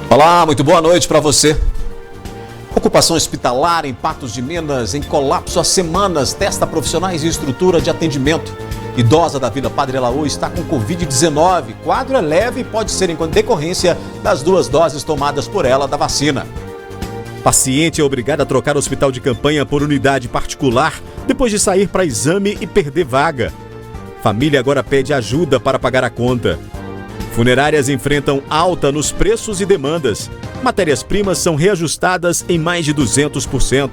Olá, muito boa noite para você. Ocupação hospitalar em Patos de Minas em colapso há semanas, testa profissionais e estrutura de atendimento. Idosa da Vila Padre Elaú está com Covid-19. Quadro é leve e pode ser em decorrência das 2 doses tomadas por ela da vacina. Paciente é obrigada a trocar o hospital de campanha por unidade particular depois de sair para exame e perder vaga. Família agora pede ajuda para pagar a conta. Funerárias enfrentam alta nos preços e demandas. Matérias-primas são reajustadas em mais de 200%.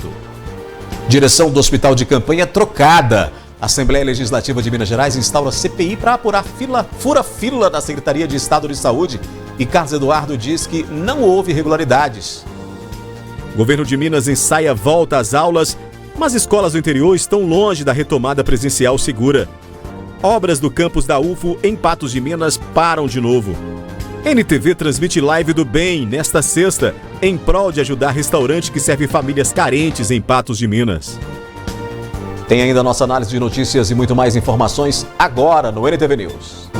Direção do hospital de campanha trocada. A Assembleia Legislativa de Minas Gerais instaura CPI para apurar fura-fila da Secretaria de Estado de Saúde. E Carlos Eduardo diz que não houve irregularidades. O governo de Minas ensaia a volta às aulas, mas escolas do interior estão longe da retomada presencial segura. Obras do campus da UFO em Patos de Minas param de novo. NTV transmite live do bem nesta sexta, em prol de ajudar restaurante que serve famílias carentes em Patos de Minas. Tem ainda a nossa análise de notícias e muito mais informações agora no NTV News.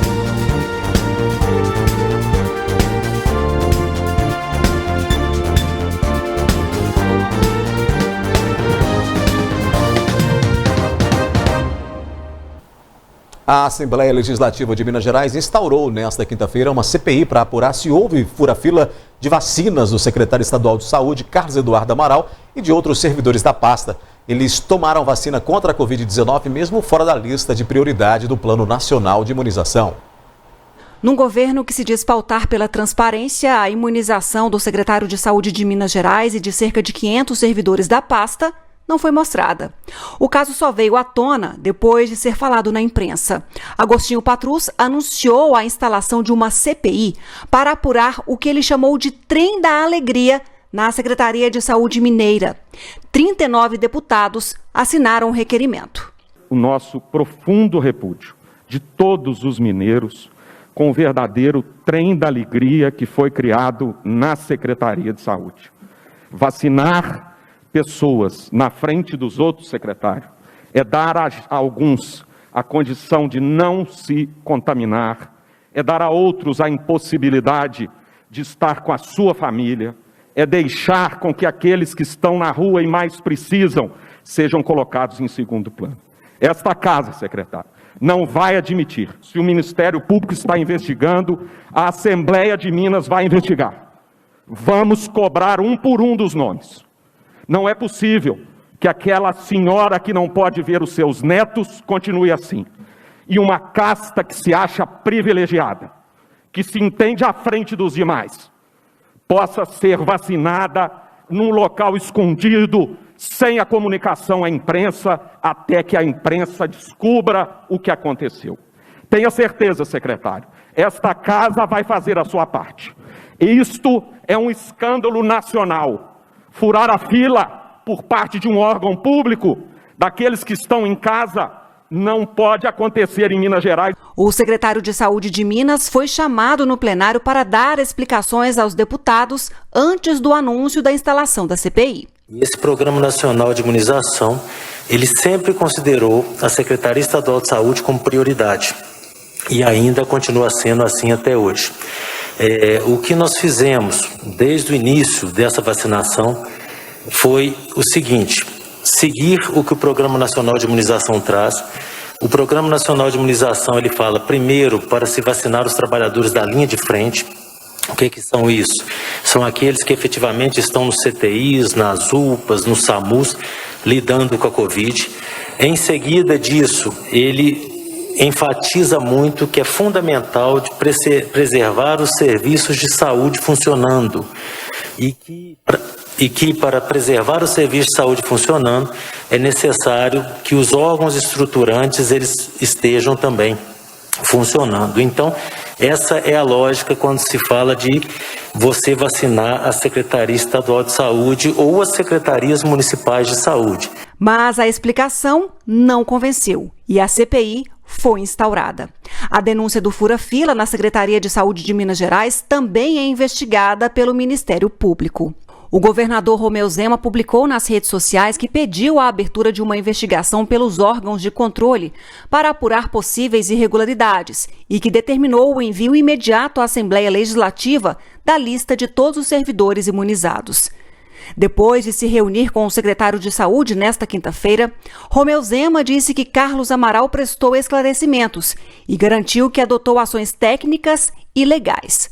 A Assembleia Legislativa de Minas Gerais instaurou nesta quinta-feira uma CPI para apurar se houve fura-fila de vacinas do secretário estadual de Saúde, Carlos Eduardo Amaral, e de outros servidores da pasta. Eles tomaram vacina contra a Covid-19 mesmo fora da lista de prioridade do Plano Nacional de Imunização. Num governo que se diz pautar pela transparência, a imunização do secretário de Saúde de Minas Gerais e de cerca de 500 servidores da pasta não foi mostrada. O caso só veio à tona depois de ser falado na imprensa. Agostinho Patrus anunciou a instalação de uma CPI para apurar o que ele chamou de trem da alegria na Secretaria de Saúde Mineira. 39 deputados assinaram o requerimento. O nosso profundo repúdio de todos os mineiros com o verdadeiro trem da alegria que foi criado na Secretaria de Saúde. Vacinar pessoas na frente dos outros secretários é dar a alguns a condição de não se contaminar, é dar a outros a impossibilidade de estar com a sua família, é deixar com que aqueles que estão na rua e mais precisam sejam colocados em segundo plano. Esta casa, secretário, não vai admitir. Se o Ministério Público está investigando, a Assembleia de Minas vai investigar. Vamos cobrar um por um dos nomes. Não é possível que aquela senhora que não pode ver os seus netos continue assim. E uma casta que se acha privilegiada, que se entende à frente dos demais, possa ser vacinada num local escondido, sem a comunicação à imprensa, até que a imprensa descubra o que aconteceu. Tenha certeza, secretário, esta casa vai fazer a sua parte. Isto é um escândalo nacional. Furar a fila por parte de um órgão público, daqueles que estão em casa, não pode acontecer em Minas Gerais. O secretário de Saúde de Minas foi chamado no plenário para dar explicações aos deputados antes do anúncio da instalação da CPI. Esse Programa Nacional de Imunização, ele sempre considerou a Secretaria Estadual de Saúde como prioridade e ainda continua sendo assim até hoje. O que nós fizemos desde o início dessa vacinação foi o seguinte: seguir o que o Programa Nacional de Imunização traz. O Programa Nacional de Imunização, ele fala primeiro para se vacinar os trabalhadores da linha de frente. O que são isso? São aqueles que efetivamente estão nos CTIs, nas UPAs, no SAMUS, lidando com a Covid. Em seguida disso, ele enfatiza muito que é fundamental de preservar os serviços de saúde funcionando e que para preservar os serviços de saúde funcionando é necessário que os órgãos estruturantes eles estejam também funcionando. Então, essa é a lógica quando se fala de você vacinar a Secretaria Estadual de Saúde ou as secretarias municipais de saúde. Mas a explicação não convenceu e a CPI foi instaurada. A denúncia do fura-fila na Secretaria de Saúde de Minas Gerais também é investigada pelo Ministério Público. O governador Romeu Zema publicou nas redes sociais que pediu a abertura de uma investigação pelos órgãos de controle para apurar possíveis irregularidades e que determinou o envio imediato à Assembleia Legislativa da lista de todos os servidores imunizados. Depois de se reunir com o secretário de Saúde nesta quinta-feira, Romeu Zema disse que Carlos Amaral prestou esclarecimentos e garantiu que adotou ações técnicas e legais.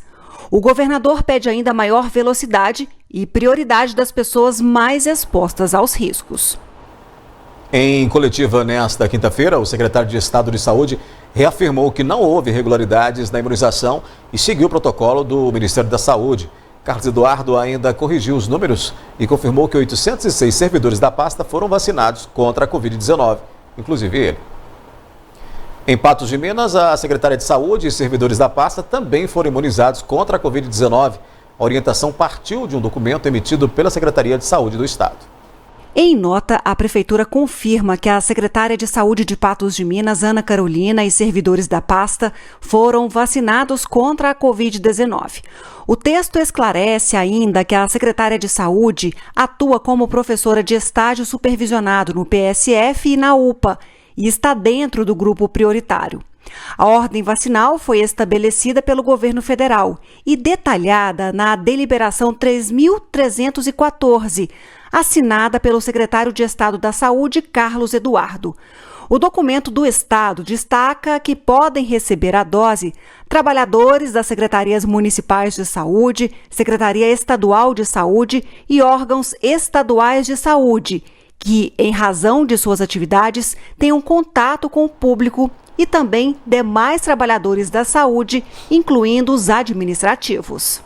O governador pede ainda maior velocidade e prioridade das pessoas mais expostas aos riscos. Em coletiva nesta quinta-feira, o secretário de Estado de Saúde reafirmou que não houve irregularidades na imunização e seguiu o protocolo do Ministério da Saúde. Carlos Eduardo ainda corrigiu os números e confirmou que 806 servidores da pasta foram vacinados contra a Covid-19, inclusive ele. Em Patos de Minas, a secretária de Saúde e servidores da pasta também foram imunizados contra a Covid-19. A orientação partiu de um documento emitido pela Secretaria de Saúde do Estado. Em nota, a Prefeitura confirma que a secretária de Saúde de Patos de Minas, Ana Carolina, e servidores da pasta foram vacinados contra a Covid-19. O texto esclarece ainda que a secretária de Saúde atua como professora de estágio supervisionado no PSF e na UPA e está dentro do grupo prioritário. A ordem vacinal foi estabelecida pelo governo federal e detalhada na deliberação 3.314, assinada pelo secretário de Estado da Saúde, Carlos Eduardo. O documento do Estado destaca que podem receber a dose trabalhadores das Secretarias Municipais de Saúde, Secretaria Estadual de Saúde e órgãos estaduais de saúde, que, em razão de suas atividades, tenham contato com o público e também demais trabalhadores da saúde, incluindo os administrativos.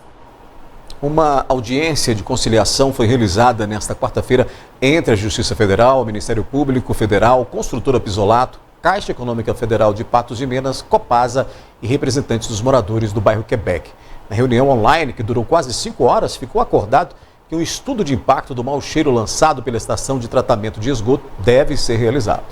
Uma audiência de conciliação foi realizada nesta quarta-feira entre a Justiça Federal, o Ministério Público Federal, Construtora Pisolato, Caixa Econômica Federal de Patos de Minas, Copasa e representantes dos moradores do bairro Quebec. Na reunião online, que durou quase 5 horas, ficou acordado que um estudo de impacto do mau cheiro lançado pela estação de tratamento de esgoto deve ser realizado.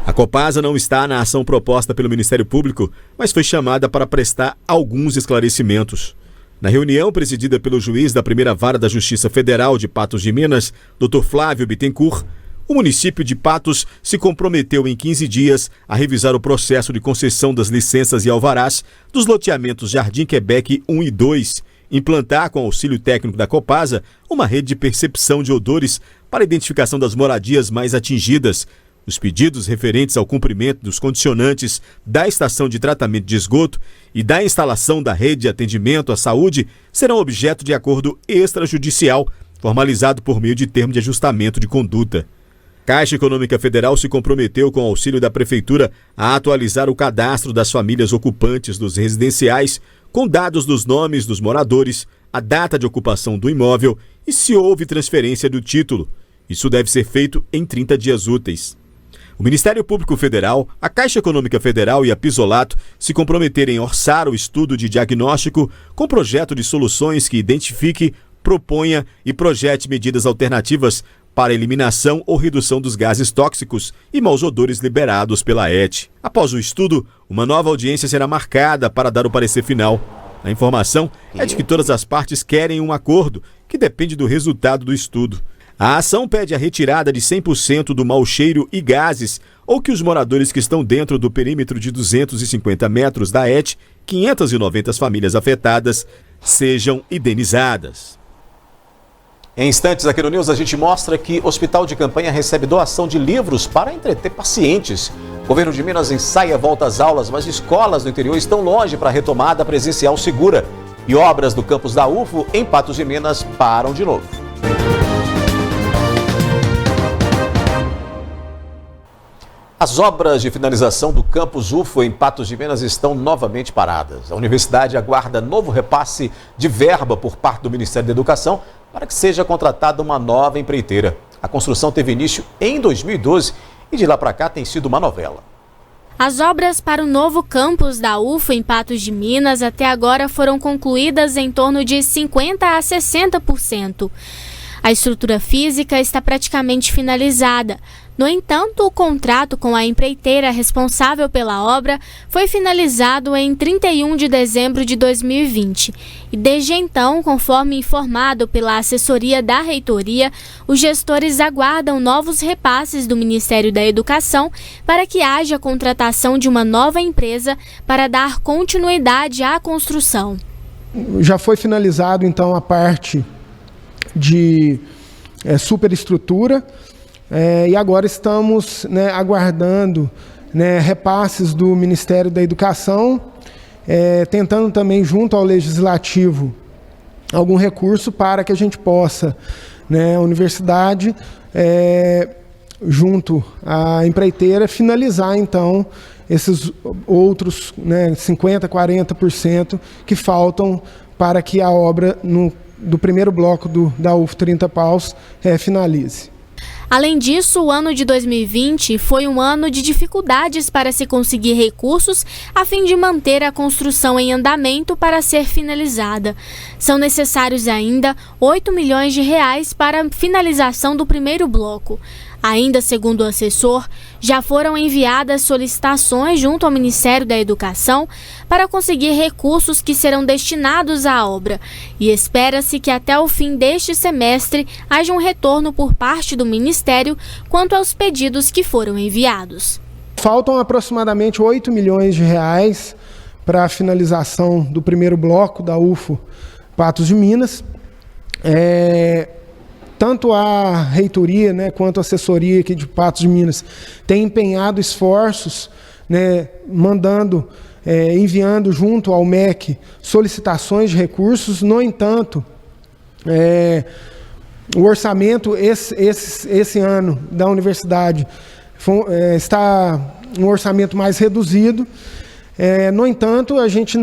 A Copasa não está na ação proposta pelo Ministério Público, mas foi chamada para prestar alguns esclarecimentos. Na reunião presidida pelo juiz da primeira vara da Justiça Federal de Patos de Minas, Dr. Flávio Bittencourt, o município de Patos se comprometeu em 15 dias a revisar o processo de concessão das licenças e alvarás dos loteamentos Jardim Quebec 1 e 2, implantar, com auxílio técnico da Copasa, uma rede de percepção de odores para a identificação das moradias mais atingidas. Os pedidos referentes ao cumprimento dos condicionantes da estação de tratamento de esgoto e da instalação da rede de atendimento à saúde serão objeto de acordo extrajudicial, formalizado por meio de termo de ajustamento de conduta. Caixa Econômica Federal se comprometeu, com auxílio da Prefeitura, a atualizar o cadastro das famílias ocupantes dos residenciais, com dados dos nomes dos moradores, a data de ocupação do imóvel e se houve transferência do título. Isso deve ser feito em 30 dias úteis. O Ministério Público Federal, a Caixa Econômica Federal e a Pisolato se comprometerem em orçar o estudo de diagnóstico com projeto de soluções que identifique, proponha e projete medidas alternativas para a eliminação ou redução dos gases tóxicos e maus odores liberados pela ET. Após o estudo, uma nova audiência será marcada para dar o parecer final. A informação é de que todas as partes querem um acordo, que depende do resultado do estudo. A ação pede a retirada de 100% do mau cheiro e gases, ou que os moradores que estão dentro do perímetro de 250 metros da ET, 590 famílias afetadas, sejam indenizadas. Em instantes aqui no News, a gente mostra que o Hospital de Campanha recebe doação de livros para entreter pacientes. O governo de Minas ensaia a volta às aulas, mas escolas do interior estão longe para a retomada presencial segura. E obras do campus da UFO em Patos de Minas param de novo. As obras de finalização do campus UFO em Patos de Minas estão novamente paradas. A universidade aguarda novo repasse de verba por parte do Ministério da Educação para que seja contratada uma nova empreiteira. A construção teve início em 2012 e de lá para cá tem sido uma novela. As obras para o novo campus da UFO em Patos de Minas até agora foram concluídas em torno de 50% a 60%. A estrutura física está praticamente finalizada, No entanto, o contrato com a empreiteira responsável pela obra foi finalizado em 31 de dezembro de 2020. E desde então, conforme informado pela assessoria da reitoria, os gestores aguardam novos repasses do Ministério da Educação para que haja a contratação de uma nova empresa para dar continuidade à construção. Já foi finalizado, então, a parte de superestrutura. E agora estamos, aguardando, repasses do Ministério da Educação, tentando também, junto ao Legislativo, algum recurso para que a gente possa, a universidade, junto à empreiteira, finalizar, então, esses outros 50%, 40% que faltam para que a obra do primeiro bloco da UF 30 Paus finalize. Além disso, o ano de 2020 foi um ano de dificuldades para se conseguir recursos a fim de manter a construção em andamento para ser finalizada. São necessários ainda 8 milhões de reais para a finalização do primeiro bloco. Ainda segundo o assessor, já foram enviadas solicitações junto ao Ministério da Educação para conseguir recursos que serão destinados à obra e espera-se que até o fim deste semestre haja um retorno por parte do Ministério quanto aos pedidos que foram enviados. Faltam aproximadamente 8 milhões de reais para a finalização do primeiro bloco da UFO Patos de Minas. Tanto a reitoria, quanto a assessoria aqui de Patos de Minas tem empenhado esforços, enviando junto ao MEC solicitações de recursos. No entanto, o orçamento esse ano da universidade está um orçamento mais reduzido. No entanto, a gente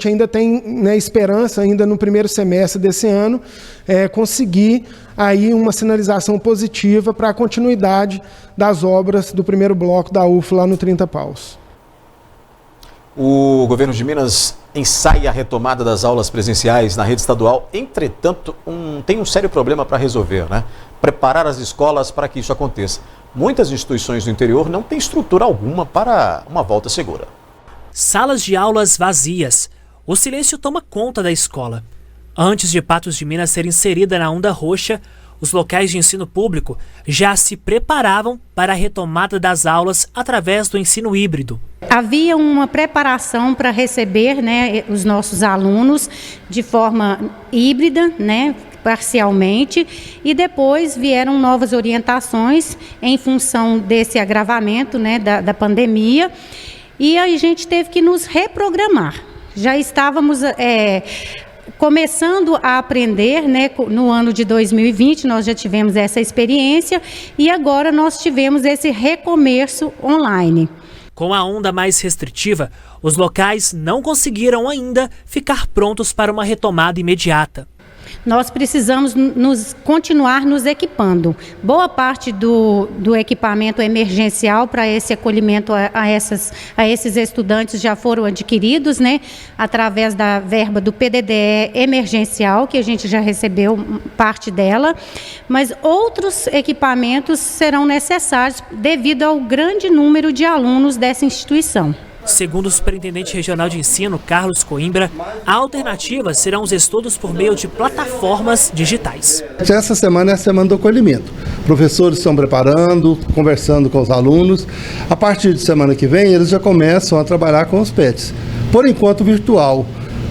ainda tem esperança, ainda no primeiro semestre desse ano, conseguir aí uma sinalização positiva para a continuidade das obras do primeiro bloco da UF lá no 30 Paus. O governo de Minas ensaia a retomada das aulas presenciais na rede estadual. Entretanto, tem um sério problema para resolver, Preparar as escolas para que isso aconteça. Muitas instituições do interior não têm estrutura alguma para uma volta segura. Salas de aulas vazias. O silêncio toma conta da escola. Antes de Patos de Minas ser inserida na onda roxa, os locais de ensino público já se preparavam para a retomada das aulas através do ensino híbrido. Havia uma preparação para receber os nossos alunos de forma híbrida, parcialmente, e depois vieram novas orientações em função desse agravamento da pandemia. E a gente teve que nos reprogramar. Já estávamos começando a aprender, no ano de 2020, nós já tivemos essa experiência e agora nós tivemos esse recomeço online. Com a onda mais restritiva, os locais não conseguiram ainda ficar prontos para uma retomada imediata. Nós precisamos continuar nos equipando. Boa parte do equipamento emergencial para esse acolhimento a esses estudantes já foram adquiridos, através da verba do PDDE emergencial, que a gente já recebeu parte dela, mas outros equipamentos serão necessários devido ao grande número de alunos dessa instituição. Segundo o superintendente regional de ensino, Carlos Coimbra, a alternativa serão os estudos por meio de plataformas digitais. Essa semana é a semana do acolhimento. Professores estão preparando, conversando com os alunos. A partir de semana que vem, eles já começam a trabalhar com os PETs. Por enquanto, virtual,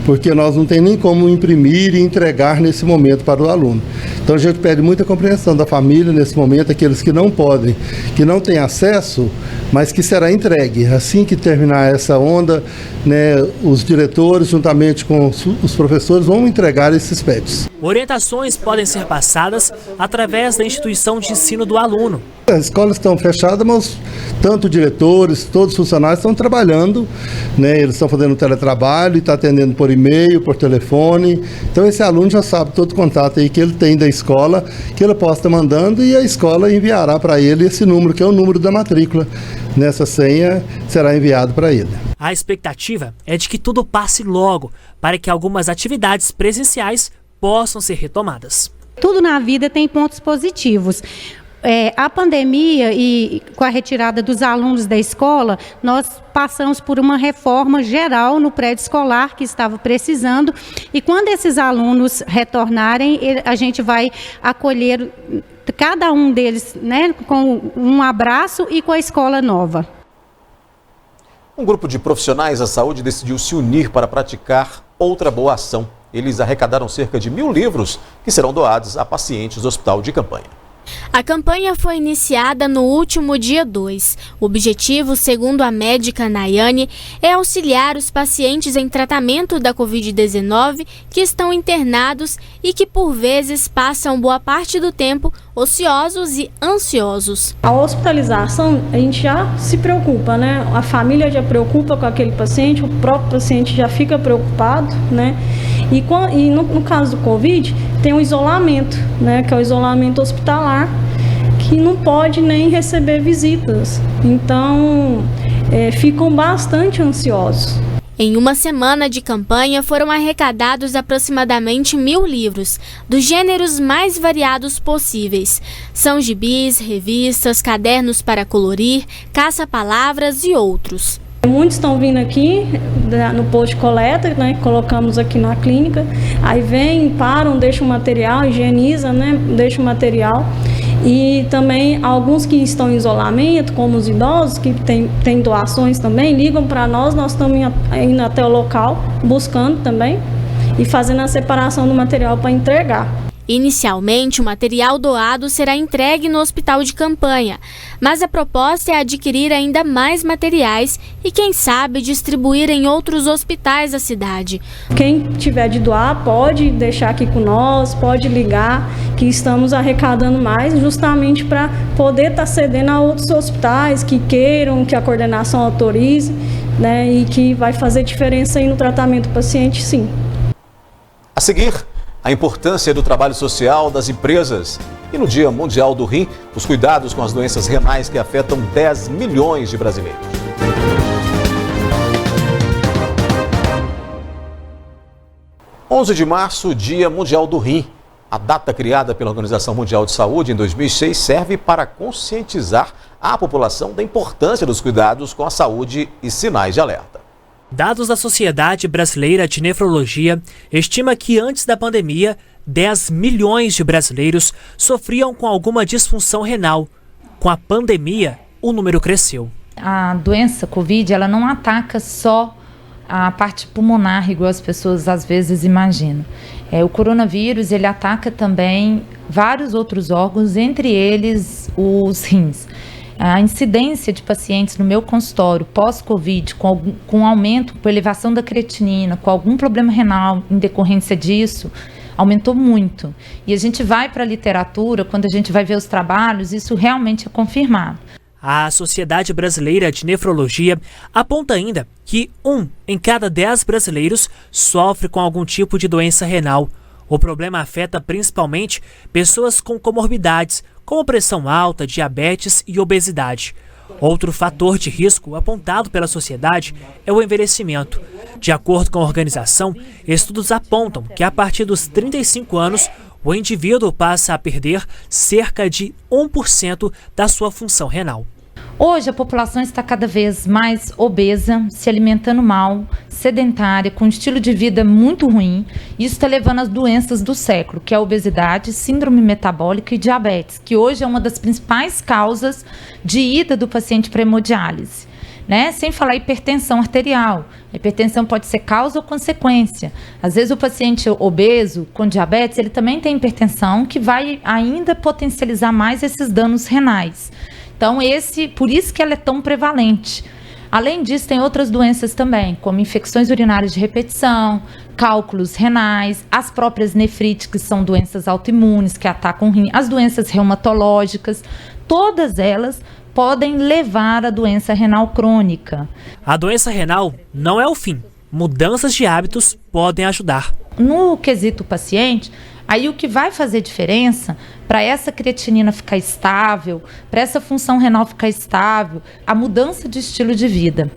porque nós não tem nem como imprimir e entregar nesse momento para o aluno. Então a gente pede muita compreensão da família nesse momento, aqueles que não podem, que não têm acesso, mas que será entregue. Assim que terminar essa onda, os diretores, juntamente com os professores, vão entregar esses PETs. Orientações podem ser passadas através da instituição de ensino do aluno. As escolas estão fechadas, mas tanto diretores, todos os funcionários estão trabalhando, eles estão fazendo teletrabalho e estão atendendo por e-mail, por telefone. Então esse aluno já sabe todo o contato aí que ele tem da escola, que ele possa estar mandando e a escola enviará para ele esse número, que é o número da matrícula. Nessa senha será enviado para ele. A expectativa é de que tudo passe logo, para que algumas atividades presenciais possam ser retomadas. Tudo na vida tem pontos positivos. A pandemia e com a retirada dos alunos da escola, nós passamos por uma reforma geral no prédio escolar que estava precisando, e quando esses alunos retornarem, a gente vai acolher cada um deles, né, com um abraço e com a escola nova. Um grupo de profissionais da saúde decidiu se unir para praticar outra boa ação. Eles arrecadaram cerca de 1.000 livros que serão doados a pacientes do hospital de campanha. A campanha foi iniciada no último dia 2. O objetivo, segundo a médica Nayane, é auxiliar os pacientes em tratamento da Covid-19 que estão internados e que, por vezes, passam boa parte do tempo ociosos e ansiosos. A hospitalização, a gente já se preocupa, né? A família já preocupa com aquele paciente, o próprio paciente já fica preocupado, né? E no caso do Covid, tem um isolamento, né? Que é o isolamento hospitalar, que não pode nem receber visitas. Então, ficam bastante ansiosos. Em uma semana de campanha, foram arrecadados aproximadamente 1.000 livros, dos gêneros mais variados possíveis. São gibis, revistas, cadernos para colorir, caça-palavras e outros. Muitos estão vindo aqui no posto de coleta, né, que colocamos aqui na clínica. Aí vêm, param, deixam o material, higieniza, né, deixa o material. E também alguns que estão em isolamento, como os idosos, que tem doações também, ligam para nós estamos indo até o local, buscando também e fazendo a separação do material para entregar. Inicialmente, o material doado será entregue no hospital de campanha, mas a proposta é adquirir ainda mais materiais e, quem sabe, distribuir em outros hospitais da cidade. Quem tiver de doar pode deixar aqui com nós, pode ligar, que estamos arrecadando mais justamente para poder estar cedendo a outros hospitais que queiram, que a coordenação autorize, né, e que vai fazer diferença aí no tratamento do paciente, sim. A seguir, a importância do trabalho social das empresas. E no Dia Mundial do Rim, os cuidados com as doenças renais que afetam 10 milhões de brasileiros. – 11 de março, Dia Mundial do Rim. A data criada pela Organização Mundial de Saúde em 2006 serve para conscientizar a população da importância dos cuidados com a saúde e sinais de alerta. Dados da Sociedade Brasileira de Nefrologia estima que antes da pandemia, 10 milhões de brasileiros sofriam com alguma disfunção renal. Com a pandemia, o número cresceu. A doença Covid, ela não ataca só a parte pulmonar, igual as pessoas às vezes imaginam. O coronavírus, ele ataca também vários outros órgãos, entre eles os rins. A incidência de pacientes no meu consultório pós-Covid, com aumento, com elevação da creatinina, com algum problema renal em decorrência disso, aumentou muito. E a gente vai para a literatura, quando a gente vai ver os trabalhos, isso realmente é confirmado. A Sociedade Brasileira de Nefrologia aponta ainda que 1 em cada 10 brasileiros sofre com algum tipo de doença renal. O problema afeta principalmente pessoas com comorbidades, como pressão alta, diabetes e obesidade. Outro fator de risco apontado pela sociedade é o envelhecimento. De acordo com a organização, estudos apontam que a partir dos 35 anos, o indivíduo passa a perder cerca de 1% da sua função renal. Hoje a população está cada vez mais obesa, se alimentando mal, sedentária, com um estilo de vida muito ruim. Isso está levando às doenças do século, que é a obesidade, síndrome metabólica e diabetes, que hoje é uma das principais causas de ida do paciente para hemodiálise. Sem falar hipertensão arterial. A hipertensão pode ser causa ou consequência. Às vezes o paciente obeso com diabetes, ele também tem hipertensão, que vai ainda potencializar mais esses danos renais. Então, por isso que ela é tão prevalente. Além disso, tem outras doenças também, como infecções urinárias de repetição, cálculos renais, as próprias nefrites, que são doenças autoimunes que atacam o rim, as doenças reumatológicas, todas elas podem levar à doença renal crônica. A doença renal não é o fim. Mudanças de hábitos podem ajudar. No quesito paciente, aí o que vai fazer diferença para essa creatinina ficar estável, para essa função renal ficar estável, a mudança de estilo de vida.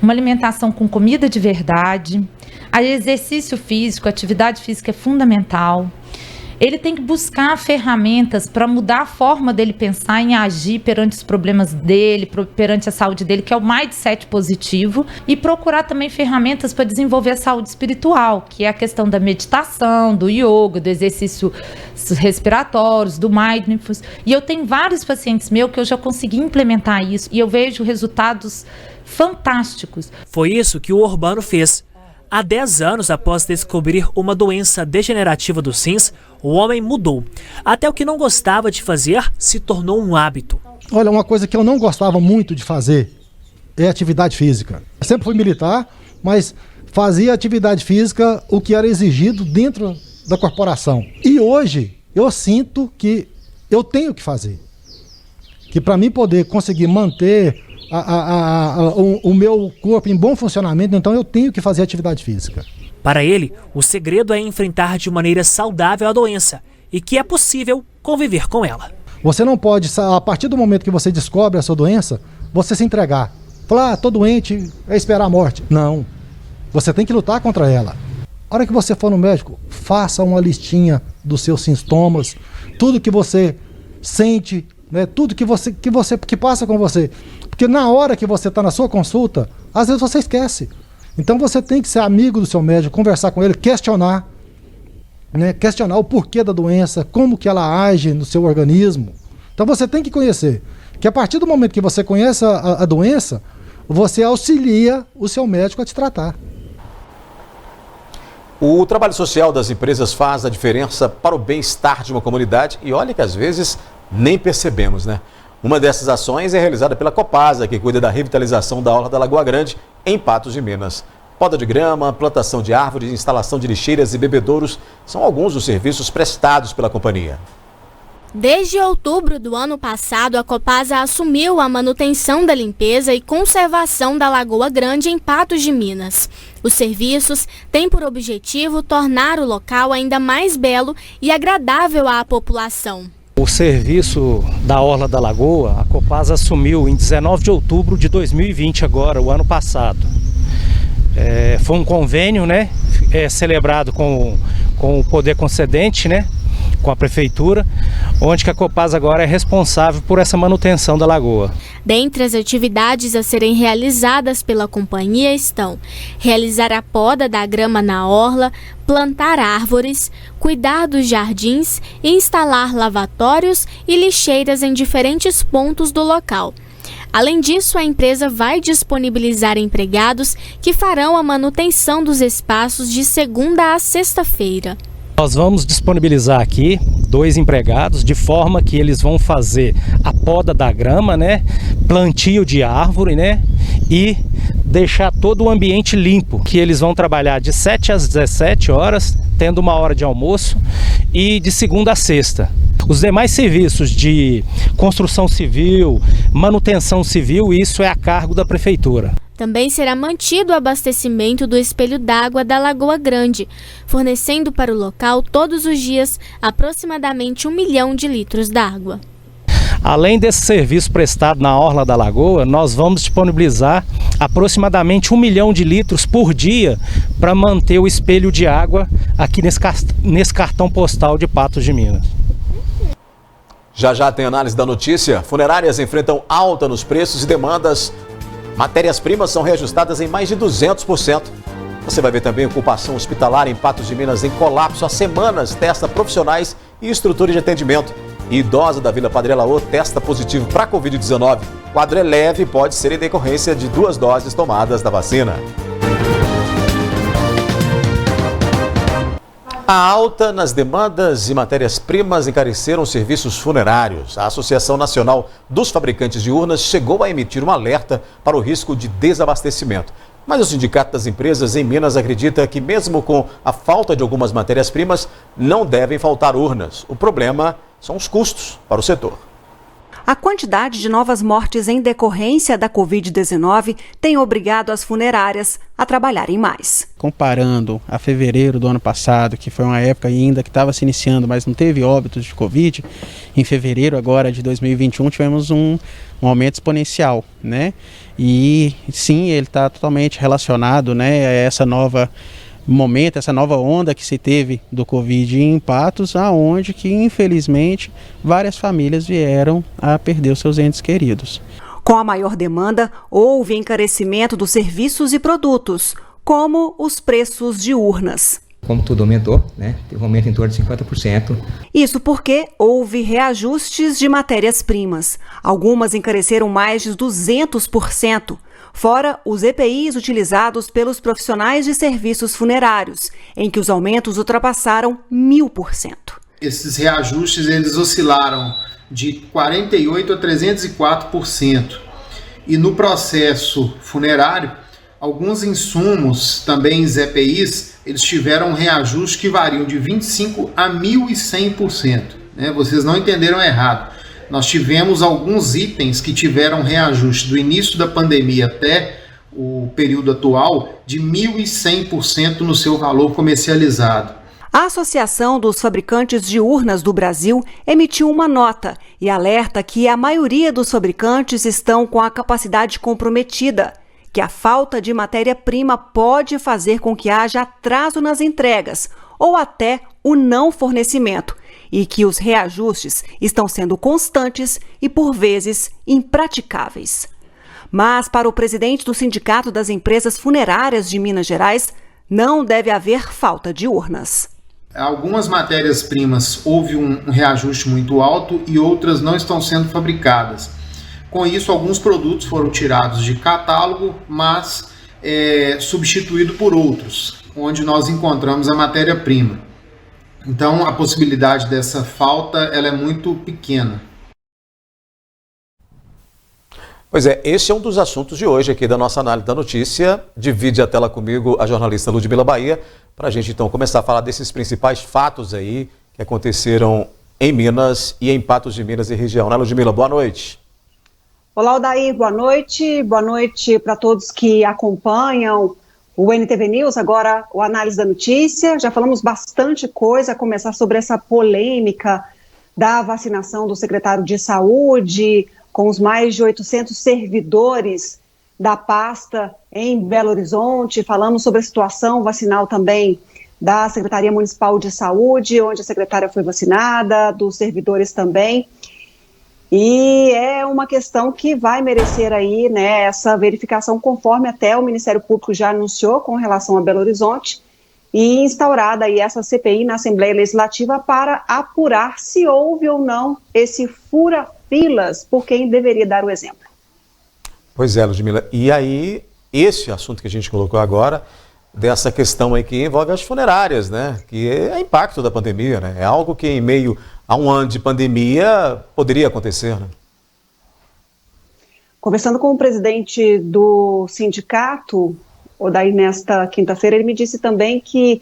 Uma alimentação com comida de verdade, exercício físico, atividade física é fundamental. ele tem que buscar ferramentas para mudar a forma dele pensar em agir perante os problemas dele, perante a saúde dele, que é o mindset positivo, e procurar também ferramentas para desenvolver a saúde espiritual, que é a questão da meditação, do yoga, do exercício respiratórios, do mindfulness. E eu tenho vários pacientes meus que eu já consegui implementar isso e eu vejo resultados fantásticos. Foi isso que o Urbano fez. Há 10 anos após descobrir uma doença degenerativa dos rins, o homem mudou. Até o que não gostava de fazer se tornou um hábito. Olha, uma coisa que eu não gostava muito de fazer é atividade física. Eu sempre fui militar, mas fazia atividade física o que era exigido dentro da corporação. E hoje eu sinto que eu tenho que fazer. Que para mim poder conseguir manter o meu corpo em bom funcionamento, então eu tenho que fazer atividade física. Para ele, o segredo é enfrentar de maneira saudável a doença e que é possível conviver com ela. Você não pode, a partir do momento que você descobre a sua doença, você se entregar. Falar, tô doente, é esperar a morte. Não. Você tem que lutar contra ela. A hora que você for no médico, faça uma listinha dos seus sintomas, tudo que você sente, né, tudo que passa com você. Porque na hora que você está na sua consulta, às vezes você esquece. Então você tem que ser amigo do seu médico, conversar com ele, questionar, né, questionar o porquê da doença, como que ela age no seu organismo. Então você tem que conhecer. Que a partir do momento que você conhece a doença, você auxilia o seu médico a te tratar. O trabalho social das empresas faz a diferença para o bem-estar de uma comunidade e olha que às vezes nem percebemos, né? Uma dessas ações é realizada pela Copasa, que cuida da revitalização da orla da Lagoa Grande, em Patos de Minas. Poda de grama, plantação de árvores, instalação de lixeiras e bebedouros são alguns dos serviços prestados pela companhia. Desde outubro do ano passado, a Copasa assumiu a manutenção da limpeza e conservação da Lagoa Grande em Patos de Minas. Os serviços têm por objetivo tornar o local ainda mais belo e agradável à população. O serviço da Orla da Lagoa, a Copasa assumiu em 19 de outubro de 2020, agora, o ano passado. Foi um convênio, né, celebrado com o poder concedente, né, com a prefeitura, onde que a Copasa agora é responsável por essa manutenção da lagoa. Dentre as atividades a serem realizadas pela companhia estão realizar a poda da grama na orla, plantar árvores, cuidar dos jardins e instalar lavatórios e lixeiras em diferentes pontos do local. Além disso, a empresa vai disponibilizar empregados que farão a manutenção dos espaços de segunda a sexta-feira. Nós vamos disponibilizar aqui 2 empregados, de forma que eles vão fazer a poda da grama, né, plantio de árvore, né, e deixar todo o ambiente limpo, que eles vão trabalhar de 7 às 17 horas, tendo 1 hora de almoço, e de segunda a sexta. Os demais serviços de construção civil, manutenção civil, isso é a cargo da prefeitura. Também será mantido o abastecimento do espelho d'água da Lagoa Grande, fornecendo para o local todos os dias aproximadamente 1 milhão de litros d'água. Além desse serviço prestado na Orla da Lagoa, nós vamos disponibilizar aproximadamente 1 milhão de litros por dia para manter o espelho de água aqui nesse cartão postal de Patos de Minas. Já já tem análise da notícia. Funerárias enfrentam alta nos preços e demandas. Matérias-primas são reajustadas em mais de 200%. Você vai ver também ocupação hospitalar em Patos de Minas em colapso há semanas, testa profissionais e estrutura de atendimento. E idosa da Vila Padre Elaô testa positivo para a Covid-19. Quadro é leve e pode ser em decorrência de 2 doses tomadas da vacina. A alta nas demandas e matérias-primas encareceram os serviços funerários. A Associação Nacional dos Fabricantes de Urnas chegou a emitir um alerta para o risco de desabastecimento. Mas o Sindicato das Empresas em Minas acredita que mesmo com a falta de algumas matérias-primas, não devem faltar urnas. O problema são os custos para o setor. A quantidade de novas mortes em decorrência da Covid-19 tem obrigado as funerárias a trabalharem mais. Comparando a fevereiro do ano passado, que foi uma época ainda que estava se iniciando, mas não teve óbitos de Covid, em fevereiro agora de 2021 tivemos um aumento exponencial, né? E sim, ele está totalmente relacionado, né, a essa nova momento, essa nova onda que se teve do Covid em Patos, aonde que infelizmente várias famílias vieram a perder os seus entes queridos. Com a maior demanda, houve encarecimento dos serviços e produtos, como os preços de urnas. Como tudo aumentou, né? Teve um aumento em torno de 50%. Isso porque houve reajustes de matérias-primas. Algumas encareceram mais de 200%, fora os EPIs utilizados pelos profissionais de serviços funerários, em que os aumentos ultrapassaram 1000%. Esses reajustes eles oscilaram de 48% a 304%. E no processo funerário, alguns insumos, também os EPIs, eles tiveram um reajuste que variam de 25% a 1.100%. Né? Vocês não entenderam errado. Nós tivemos alguns itens que tiveram reajuste do início da pandemia até o período atual de 1.100% no seu valor comercializado. A Associação dos Fabricantes de Urnas do Brasil emitiu uma nota e alerta que a maioria dos fabricantes estão com a capacidade comprometida, que a falta de matéria-prima pode fazer com que haja atraso nas entregas ou até o não fornecimento, e que os reajustes estão sendo constantes e, por vezes, impraticáveis. Mas, para o presidente do Sindicato das Empresas Funerárias de Minas Gerais, não deve haver falta de urnas. Algumas matérias-primas houve um reajuste muito alto e outras não estão sendo fabricadas. Com isso, alguns produtos foram tirados de catálogo, mas substituídos por outros, onde nós encontramos a matéria-prima. Então, a possibilidade dessa falta ela é muito pequena. Pois é, esse é um dos assuntos de hoje aqui da nossa análise da notícia. Divide a tela comigo a jornalista Ludmila Bahia, para a gente então começar a falar desses principais fatos aí que aconteceram em Minas e em Patos de Minas e região. Né, Ludmila? Boa noite. Olá, Odair, boa noite. Boa noite para todos que acompanham o NTV News, agora o Análise da Notícia. Já falamos bastante coisa, a começar sobre essa polêmica da vacinação do secretário de Saúde, com os mais de 800 servidores da pasta em Belo Horizonte. Falamos sobre a situação vacinal também da Secretaria Municipal de Saúde, onde a secretária foi vacinada, dos servidores também. E é uma questão que vai merecer aí, né, essa verificação, conforme até o Ministério Público já anunciou com relação a Belo Horizonte, e instaurada aí essa CPI na Assembleia Legislativa para apurar se houve ou não esse fura-filas por quem deveria dar o exemplo. Pois é, Ludmila. E aí, esse assunto que a gente colocou agora, dessa questão aí que envolve as funerárias, né? Que é impacto da pandemia, né? É algo que em meio a um ano de pandemia poderia acontecer, né? Conversando com o presidente do sindicato, Odair, nesta quinta-feira, ele me disse também que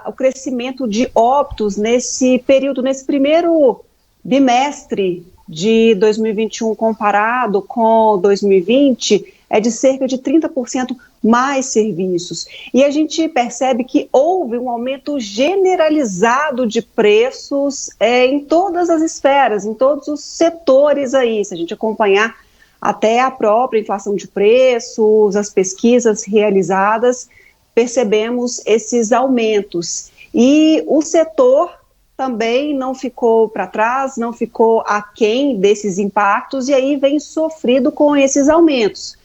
o crescimento de óbitos nesse período, nesse primeiro bimestre de 2021 comparado com 2020, é de cerca de 30% mais serviços. E a gente percebe que houve um aumento generalizado de preços em todas as esferas, em todos os setores aí, se a gente acompanhar até a própria inflação de preços, as pesquisas realizadas, percebemos esses aumentos. E o setor também não ficou para trás, não ficou aquém desses impactos, e aí vem sofrido com esses aumentos.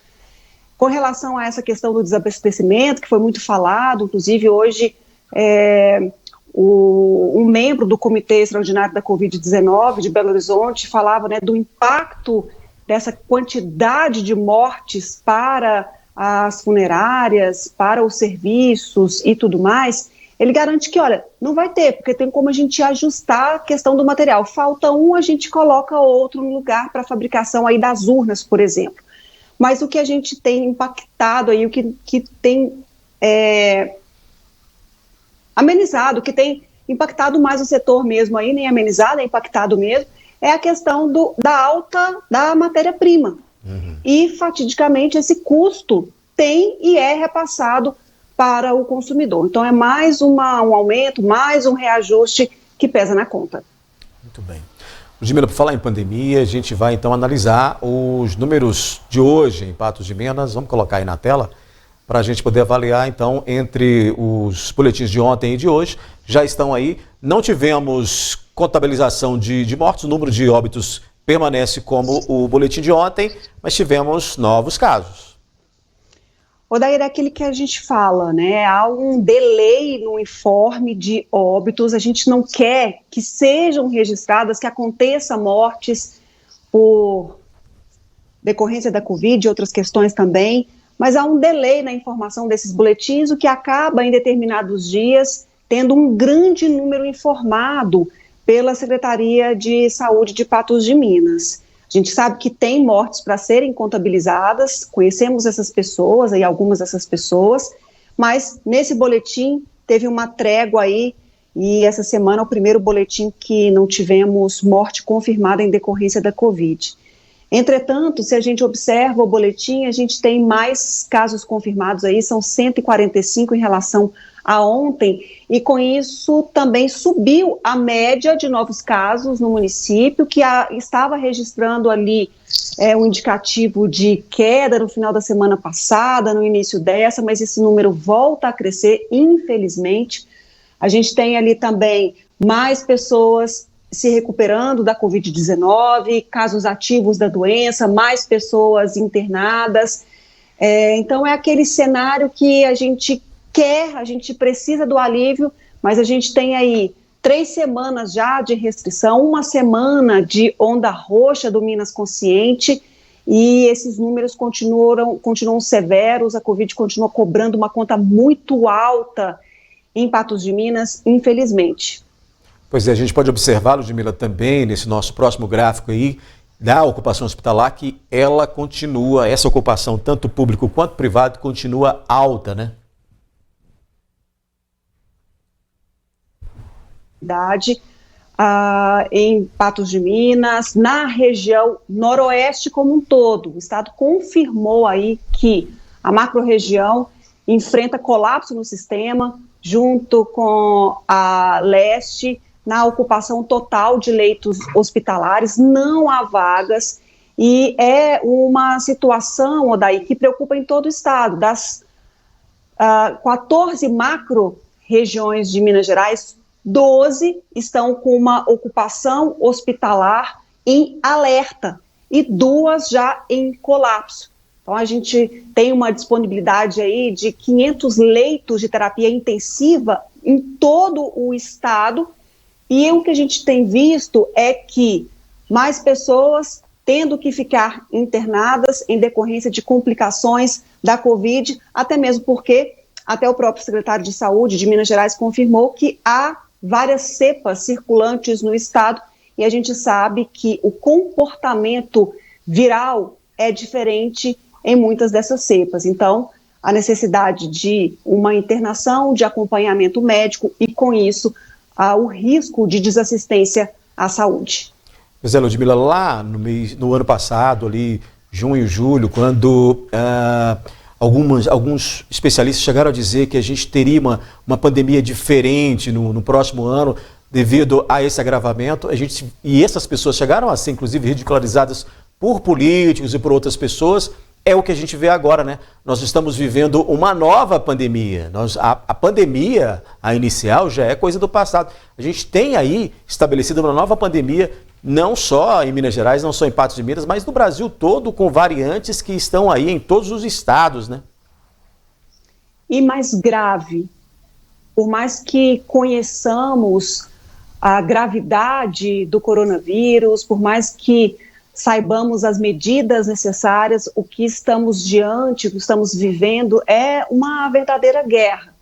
Com relação a essa questão do desabastecimento, que foi muito falado, inclusive hoje um membro do Comitê Extraordinário da Covid-19 de Belo Horizonte falava, né, do impacto dessa quantidade de mortes para as funerárias, para os serviços e tudo mais. Ele garante que, olha, não vai ter, porque tem como a gente ajustar a questão do material. Falta um, a gente coloca outro no lugar para a fabricação aí das urnas, por exemplo. Mas o que a gente tem impactado aí, o que tem amenizado, o que tem impactado mais o setor mesmo aí, nem amenizado, é impactado mesmo, é a questão da alta da matéria-prima. E, fatidicamente, esse custo tem e é repassado para o consumidor. Então, é mais um aumento, mais um reajuste que pesa na conta. Muito bem. Ludmila, por falar em pandemia, a gente vai então analisar os números de hoje em Patos de Minas. Vamos colocar aí na tela. para a gente poder avaliar, então, entre os boletins de ontem e de hoje, já estão aí. Não tivemos contabilização de mortos, o número de óbitos permanece como o boletim de ontem, mas tivemos novos casos. Odair, é aquele que a gente fala, né? Há um delay no informe de óbitos, a gente não quer que sejam registradas, que aconteça mortes por decorrência da Covid e outras questões também, mas há um delay na informação desses boletins, o que acaba em determinados dias tendo um grande número informado pela Secretaria de Saúde de Patos de Minas. A gente sabe que tem mortes para serem contabilizadas, conhecemos essas pessoas, aí algumas dessas pessoas, mas nesse boletim teve uma trégua aí, e essa semana é o primeiro boletim que não tivemos morte confirmada em decorrência da Covid. Entretanto, se a gente observa o boletim, a gente tem mais casos confirmados aí, são 145 em relação a ontem, e com isso também subiu a média de novos casos no município, que estava registrando ali um indicativo de queda no final da semana passada, no início dessa, mas esse número volta a crescer, infelizmente. A gente tem ali também mais pessoas se recuperando da Covid-19, casos ativos da doença, mais pessoas internadas. Então é aquele cenário que a gente quer, a gente precisa do alívio, mas a gente tem aí 3 semanas já de restrição, 1 semana de onda roxa do Minas Consciente, e esses números continuam severos, a Covid continua cobrando uma conta muito alta em Patos de Minas, infelizmente. Pois é, a gente pode observar, Ludmila, também nesse nosso próximo gráfico aí, da ocupação hospitalar, que ela continua, essa ocupação, tanto público quanto privado, continua alta, né? Em Patos de Minas, na região noroeste como um todo. O estado confirmou aí que a macro-região enfrenta colapso no sistema, junto com a leste, na ocupação total de leitos hospitalares, não há vagas, e é uma situação, Odair, que preocupa em todo o estado. Das 14 macro-regiões de Minas Gerais, 12 estão com uma ocupação hospitalar em alerta e 2 já em colapso. Então a gente tem uma disponibilidade aí de 500 leitos de terapia intensiva em todo o estado, e o que a gente tem visto é que mais pessoas tendo que ficar internadas em decorrência de complicações da Covid, até mesmo porque até o próprio secretário de Saúde de Minas Gerais confirmou que há várias cepas circulantes no estado, e a gente sabe que o comportamento viral é diferente em muitas dessas cepas. Então, a necessidade de uma internação, de acompanhamento médico e, com isso, o risco de desassistência à saúde. Pois é, Ludmila, lá no ano passado, ali, junho, julho, quando alguns especialistas chegaram a dizer que a gente teria uma pandemia diferente no próximo ano devido a esse agravamento, e essas pessoas chegaram a ser, inclusive, ridicularizadas por políticos e por outras pessoas. É o que a gente vê agora, né? Nós estamos vivendo uma nova pandemia. A pandemia, a inicial, já é coisa do passado. A gente tem aí estabelecido uma nova pandemia, não só em Minas Gerais, não só em Patos de Minas, mas no Brasil todo, com variantes que estão aí em todos os estados, né? E mais grave, por mais que conheçamos a gravidade do coronavírus, por mais que saibamos as medidas necessárias, o que estamos diante, o que estamos vivendo é uma verdadeira guerra,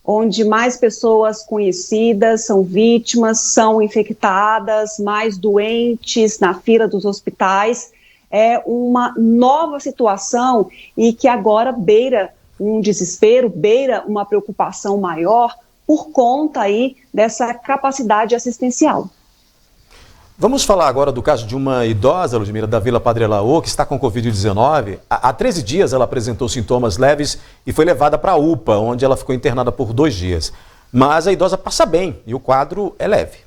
onde mais pessoas conhecidas são vítimas, são infectadas, mais doentes na fila dos hospitais. É uma nova situação e que agora beira um desespero, beira uma preocupação maior por conta aí dessa capacidade assistencial. Vamos falar agora do caso de uma idosa, Ludmila, da Vila Padre Laô, que está com Covid-19. Há 13 dias ela apresentou sintomas leves e foi levada para a UPA, onde ela ficou internada por 2 dias. Mas a idosa passa bem e o quadro é leve.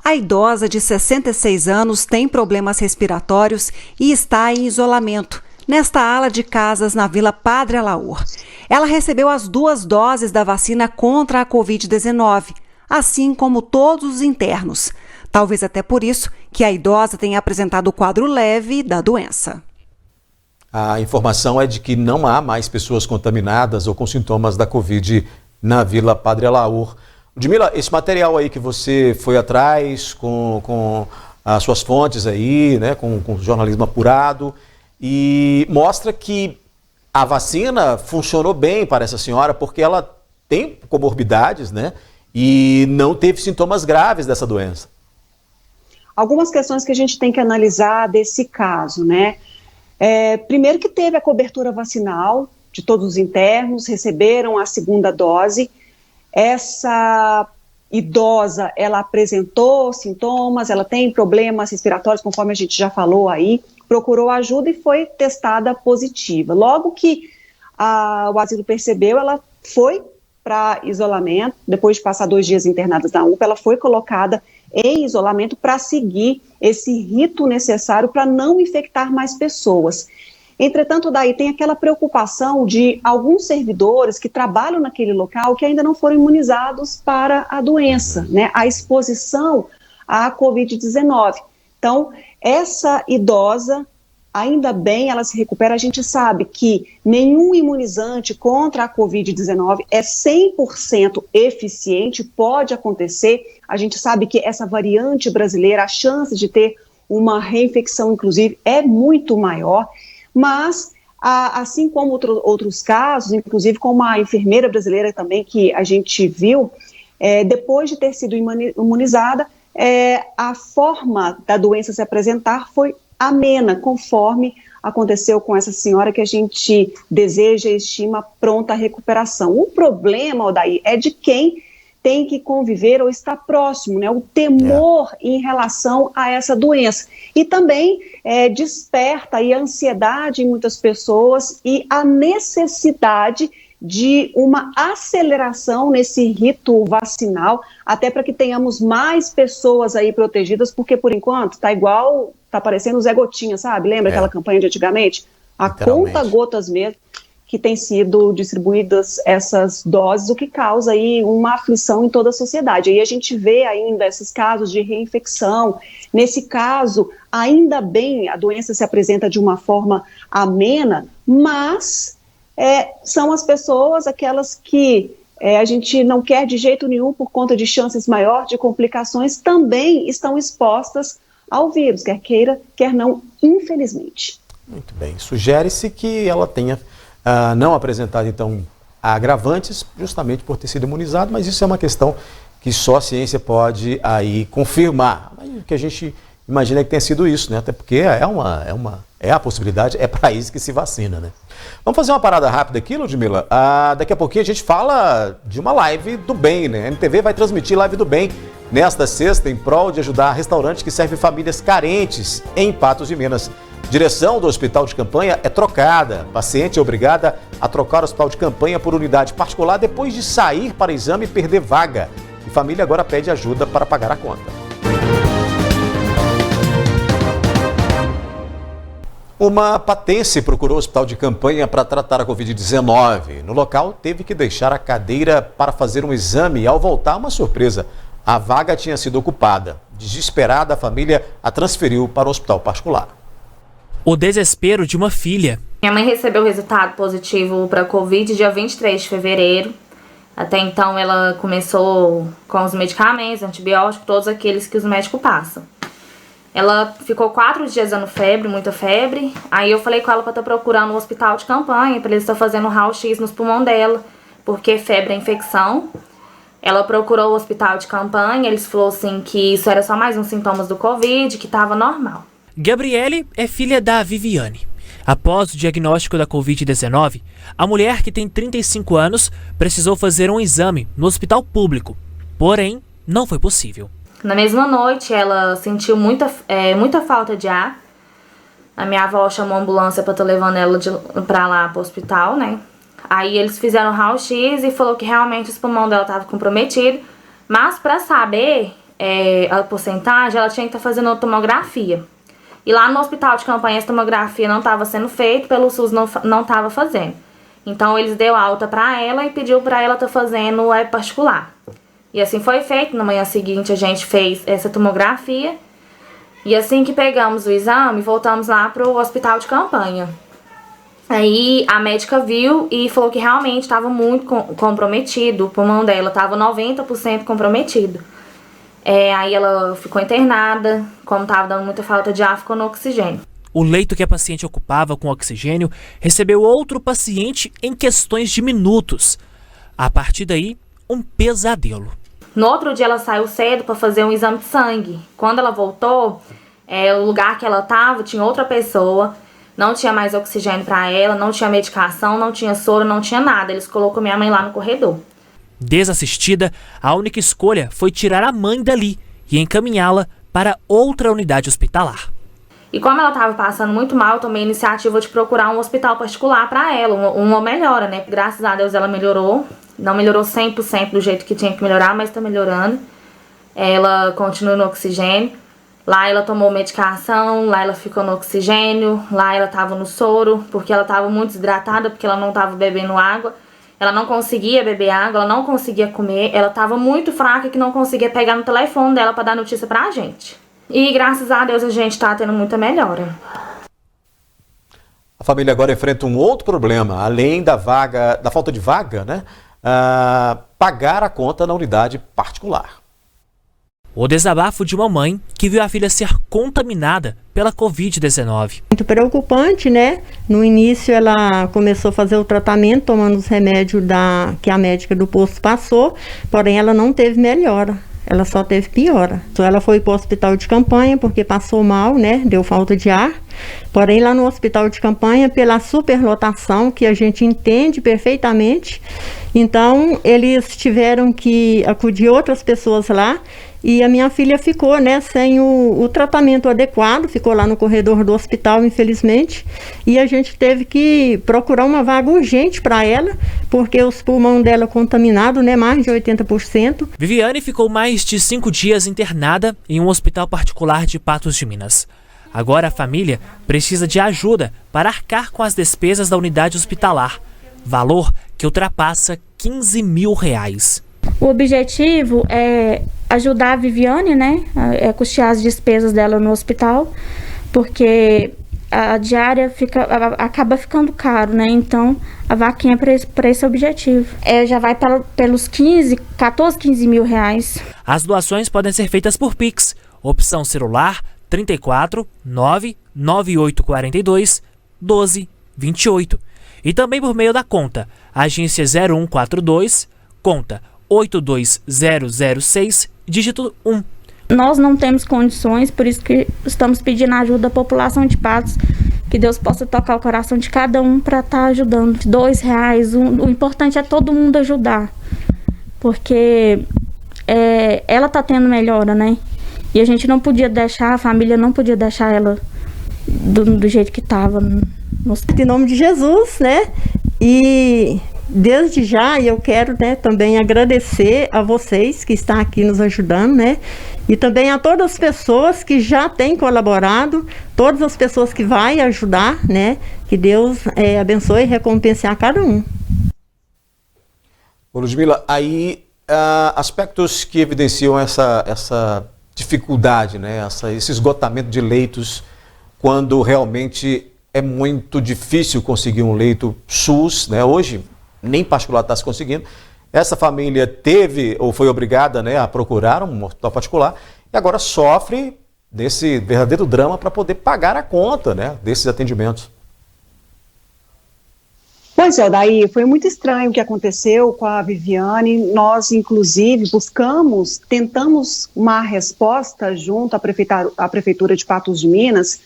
A idosa de 66 anos tem problemas respiratórios e está em isolamento nesta ala de casas na Vila Padre Laô. Ela recebeu as 2 doses da vacina contra a Covid-19, assim como todos os internos. Talvez até por isso que a idosa tenha apresentado o quadro leve da doença. A informação é de que não há mais pessoas contaminadas ou com sintomas da Covid na Vila Padre Alaor. Ludmila, esse material aí que você foi atrás com as suas fontes aí, né, com jornalismo apurado, e mostra que a vacina funcionou bem para essa senhora porque ela tem comorbidades, né, e não teve sintomas graves dessa doença. Algumas questões que a gente tem que analisar desse caso, né? Primeiro que teve a cobertura vacinal de todos os internos, receberam a 2ª dose. Essa idosa, ela apresentou sintomas, ela tem problemas respiratórios, conforme a gente já falou aí, procurou ajuda e foi testada positiva. Logo que o asilo percebeu, ela foi para isolamento, depois de passar 2 dias internada na UPA, ela foi colocada em isolamento para seguir esse rito necessário para não infectar mais pessoas. Entretanto, daí tem aquela preocupação de alguns servidores que trabalham naquele local que ainda não foram imunizados para a doença, né? A exposição à Covid-19. Então, essa idosa, ainda bem, ela se recupera. A gente sabe que nenhum imunizante contra a Covid-19 é 100% eficiente, pode acontecer. A gente sabe que essa variante brasileira, a chance de ter uma reinfecção, inclusive, é muito maior. Mas, assim como outros casos, inclusive como a enfermeira brasileira também, que a gente viu, depois de ter sido imunizada, a forma da doença se apresentar foi amena, conforme aconteceu com essa senhora que a gente deseja e estima pronta recuperação. O problema, Odair, é de quem tem que conviver ou está próximo, né? O temor em relação a essa doença. E também desperta aí a ansiedade em muitas pessoas e a necessidade de uma aceleração nesse rito vacinal, até para que tenhamos mais pessoas aí protegidas, porque por enquanto tá parecendo o Zé Gotinha, sabe? Lembra aquela campanha de antigamente? A conta-gotas mesmo, que tem sido distribuídas essas doses, o que causa aí uma aflição em toda a sociedade. Aí a gente vê ainda esses casos de reinfecção. Nesse caso, ainda bem, a doença se apresenta de uma forma amena, mas são as pessoas, aquelas que a gente não quer de jeito nenhum por conta de chances maiores de complicações, também estão expostas ao vírus, quer queira, quer não, infelizmente. Muito bem. Sugere-se que ela tenha não apresentado, então, agravantes, justamente por ter sido imunizado, mas isso é uma questão que só a ciência pode aí confirmar. Mas o que a gente imagina é que tenha sido isso, né? Até porque é a possibilidade, é para isso que se vacina, né? Vamos fazer uma parada rápida aqui, Ludmila. Daqui a pouquinho a gente fala de uma live do bem, né? A MTV vai transmitir live do bem nesta sexta em prol de ajudar restaurantes que servem famílias carentes em Patos de Minas. Direção do hospital de campanha é trocada. Paciente é obrigada a trocar o hospital de campanha por unidade particular depois de sair para exame e perder vaga. E família agora pede ajuda para pagar a conta. Uma patense procurou o hospital de campanha para tratar a Covid-19. No local, teve que deixar a cadeira para fazer um exame e, ao voltar, uma surpresa. A vaga tinha sido ocupada. Desesperada, a família a transferiu para o hospital particular. O desespero de uma filha. Minha mãe recebeu o resultado positivo para a Covid dia 23 de fevereiro. Até então ela começou com os medicamentos, antibióticos, todos aqueles que os médicos passam. Ela ficou 4 dias dando febre, muita febre. Aí eu falei com ela para estar procurando um hospital de campanha, para eles estar fazendo raio-x nos pulmões dela, porque febre é infecção. Ela procurou o hospital de campanha, eles falaram assim que isso era só mais uns sintomas do Covid, que estava normal. Gabriele é filha da Viviane. Após o diagnóstico da Covid-19, a mulher, que tem 35 anos, precisou fazer um exame no hospital público. Porém, não foi possível. Na mesma noite, ela sentiu muita falta de ar. A minha avó chamou a ambulância para estar levando ela para lá para o hospital, né? Aí eles fizeram o raio-x e falou que realmente os pulmões dela estavam comprometidos. Mas para saber a porcentagem, ela tinha que estar fazendo uma tomografia. E lá no hospital de campanha, essa tomografia não estava sendo feita, pelo SUS não estava fazendo. Então eles deu alta para ela e pediu para ela estar fazendo particular. E assim foi feito. Na manhã seguinte a gente fez essa tomografia. E assim que pegamos o exame, voltamos lá para o hospital de campanha. Aí a médica viu e falou que realmente estava muito comprometido. O pulmão dela estava 90% comprometido. Aí ela ficou internada. Como estava dando muita falta de ar, ficou no oxigênio. O leito que a paciente ocupava com oxigênio recebeu outro paciente em questões de minutos. A partir daí, um pesadelo. No outro dia ela saiu cedo para fazer um exame de sangue. Quando ela voltou, o lugar que ela estava tinha outra pessoa. Não tinha mais oxigênio para ela, não tinha medicação, não tinha soro, não tinha nada. Eles colocam minha mãe lá no corredor. Desassistida, a única escolha foi tirar a mãe dali e encaminhá-la para outra unidade hospitalar. E como ela estava passando muito mal, eu tomei a iniciativa de procurar um hospital particular para ela, uma melhora, né? Graças a Deus ela melhorou. Não melhorou 100% do jeito que tinha que melhorar, mas está melhorando. Ela continua no oxigênio. Lá ela tomou medicação, lá ela ficou no oxigênio, lá ela estava no soro, porque ela estava muito desidratada, porque ela não estava bebendo água. Ela não conseguia beber água, ela não conseguia comer, ela estava muito fraca que não conseguia pegar no telefone dela para dar notícia para a gente. E graças a Deus a gente está tendo muita melhora. A família agora enfrenta um outro problema, além da falta de vaga, né? Pagar a conta na unidade particular. O desabafo de uma mãe que viu a filha ser contaminada pela Covid-19. Muito preocupante, né? No início ela começou a fazer o tratamento tomando os remédios que a médica do posto passou, porém ela não teve melhora. Ela só teve piora. Ela foi para o hospital de campanha porque passou mal, né? Deu falta de ar. Porém, lá no hospital de campanha, pela superlotação, que a gente entende perfeitamente, então eles tiveram que acudir outras pessoas lá e a minha filha ficou, né, sem o tratamento adequado, ficou lá no corredor do hospital, infelizmente, e a gente teve que procurar uma vaga urgente para ela, porque os pulmões dela contaminados, né, mais de 80%. Viviane ficou mais de 5 dias internada em um hospital particular de Patos de Minas. Agora a família precisa de ajuda para arcar com as despesas da unidade hospitalar, valor que ultrapassa R$15 mil. O objetivo é ajudar a Viviane, né, custear as despesas dela no hospital, porque a diária acaba ficando caro, né, então a vaquinha é para esse objetivo. Já vai pelos 14, 15 mil reais. As doações podem ser feitas por Pix, opção celular 34 99842 1228 e também por meio da conta agência 0142, conta 82006, dígito 1. Nós não temos condições, por isso que estamos pedindo ajuda da população de Patos, que Deus possa tocar o coração de cada um para estar ajudando. R$2, o importante é todo mundo ajudar, porque ela está tendo melhora, né? E a gente não podia deixar, a família não podia deixar ela do jeito que estava. Em nome de Jesus, né? E desde já eu quero, né, também agradecer a vocês que estão aqui nos ajudando, né? E também a todas as pessoas que já têm colaborado, todas as pessoas que vão ajudar, né? Que Deus abençoe e recompense a cada um. Ô Ludmila, aí aspectos que evidenciam essa dificuldade, né? Esse esgotamento de leitos, quando realmente é muito difícil conseguir um leito SUS, né? Hoje nem particular está se conseguindo. Essa família teve ou foi obrigada, né, a procurar um hospital particular e agora sofre desse verdadeiro drama para poder pagar a conta, né, desses atendimentos. Pois é, daí foi muito estranho o que aconteceu com a Viviane. Nós, inclusive, tentamos uma resposta junto à Prefeitura de Patos de Minas,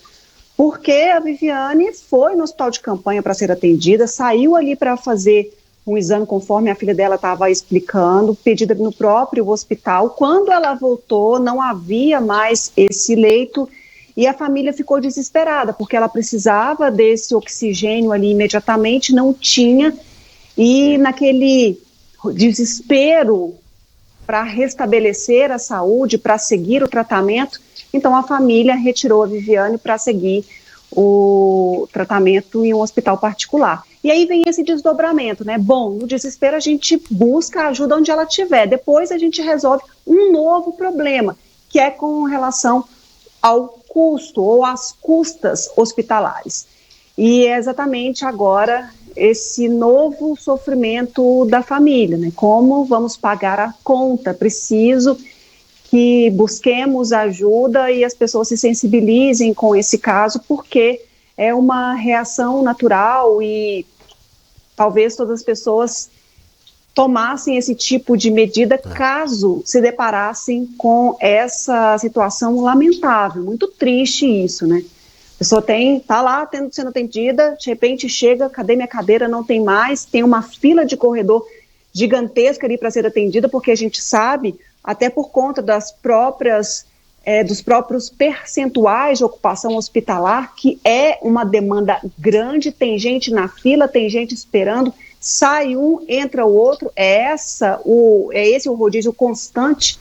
porque a Viviane foi no hospital de campanha para ser atendida, saiu ali para fazer um exame conforme a filha dela estava explicando, pedida no próprio hospital. Quando ela voltou, não havia mais esse leito e a família ficou desesperada, porque ela precisava desse oxigênio ali imediatamente, não tinha, e naquele desespero para restabelecer a saúde, para seguir o tratamento, então a família retirou a Viviane para seguir o tratamento em um hospital particular. E aí vem esse desdobramento, né? Bom, no desespero a gente busca ajuda onde ela estiver, depois a gente resolve um novo problema, que é com relação ao custo ou às custas hospitalares. E é exatamente agora esse novo sofrimento da família, né? Como vamos pagar a conta? Preciso que busquemos ajuda e as pessoas se sensibilizem com esse caso, porque é uma reação natural e talvez todas as pessoas tomassem esse tipo de medida caso se deparassem com essa situação lamentável. Muito triste isso, né? A pessoa tá lá sendo atendida, de repente chega, cadê minha cadeira? Não tem mais, tem uma fila de corredor gigantesca ali para ser atendida, porque a gente sabe, até por conta dos próprios percentuais de ocupação hospitalar, que é uma demanda grande, tem gente na fila, tem gente esperando, sai um, entra o outro, é esse o rodízio constante,